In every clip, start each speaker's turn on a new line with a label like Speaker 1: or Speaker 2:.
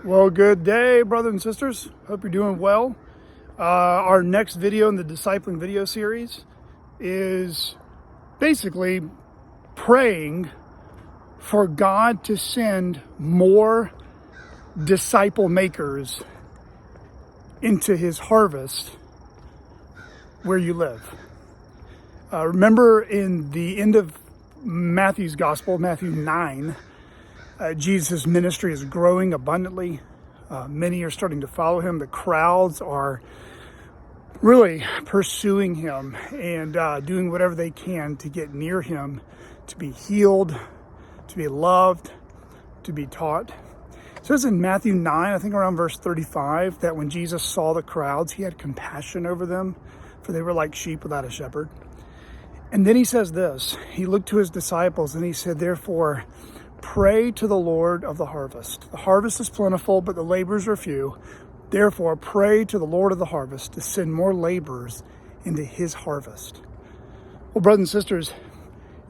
Speaker 1: Well, good day, brothers and sisters. Hope you're doing well. Our next video in the discipling video series is basically praying for God to send more disciple makers into his harvest where you live. Remember in the end of Matthew's gospel, Matthew 9, Jesus' ministry is growing abundantly. Many are starting to follow him. The crowds are really pursuing him and doing whatever they can to get near him, to be healed, to be loved, to be taught. It says in Matthew 9, I think around verse 35, that when Jesus saw the crowds, he had compassion over them, for they were like sheep without a shepherd. And then he says this, he looked to his disciples and he said, therefore, pray to the Lord of the harvest. The harvest is plentiful, but the laborers are few. Therefore, pray to the Lord of the harvest to send more laborers into his harvest. Well, brothers and sisters,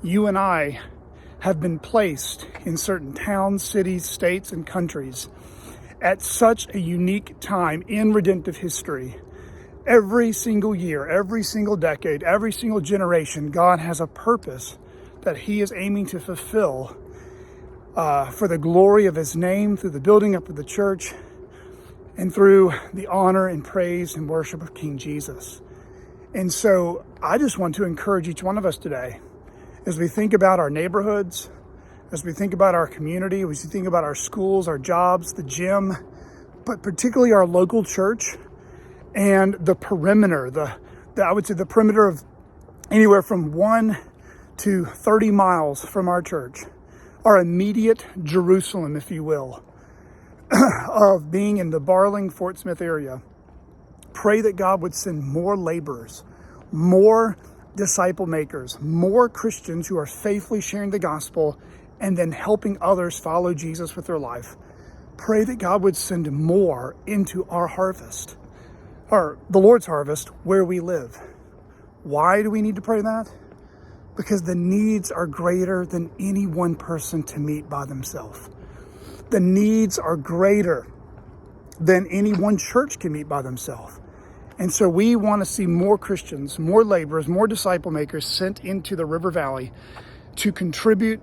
Speaker 1: you and I have been placed in certain towns, cities, states, and countries at such a unique time in redemptive history. Every single year, every single decade, every single generation, God has a purpose that he is aiming to fulfill for the glory of his name, through the building up of the church, and through the honor and praise and worship of King Jesus. And so I just want to encourage each one of us today, as we think about our neighborhoods, as we think about our community, as we think about our schools, our jobs, the gym, but particularly our local church and the perimeter, I would say the perimeter of anywhere from 1 to 30 miles from our church, our immediate Jerusalem, if you will, of being in the Barling, Fort Smith area. Pray that God would send more laborers, more disciple makers, more Christians who are faithfully sharing the gospel and then helping others follow Jesus with their life. Pray that God would send more into our harvest, or the Lord's harvest, where we live. Why do we need to pray that? Because the needs are greater than any one person to meet by themselves. The needs are greater than any one church can meet by themselves. And so we want to see more Christians, more laborers, more disciple makers sent into the River Valley to contribute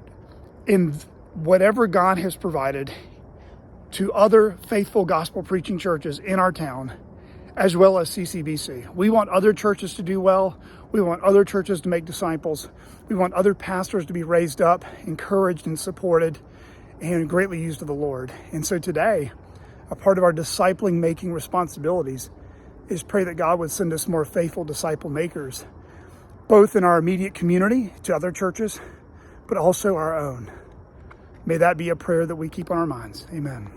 Speaker 1: in whatever God has provided to other faithful gospel preaching churches in our town, as well as CCBC. We want other churches to do well. We want other churches to make disciples. We want other pastors to be raised up, encouraged and supported, and greatly used of the Lord. And so today, a part of our discipling making responsibilities is pray that God would send us more faithful disciple makers, both in our immediate community to other churches, but also our own. May that be a prayer that we keep on our minds. Amen.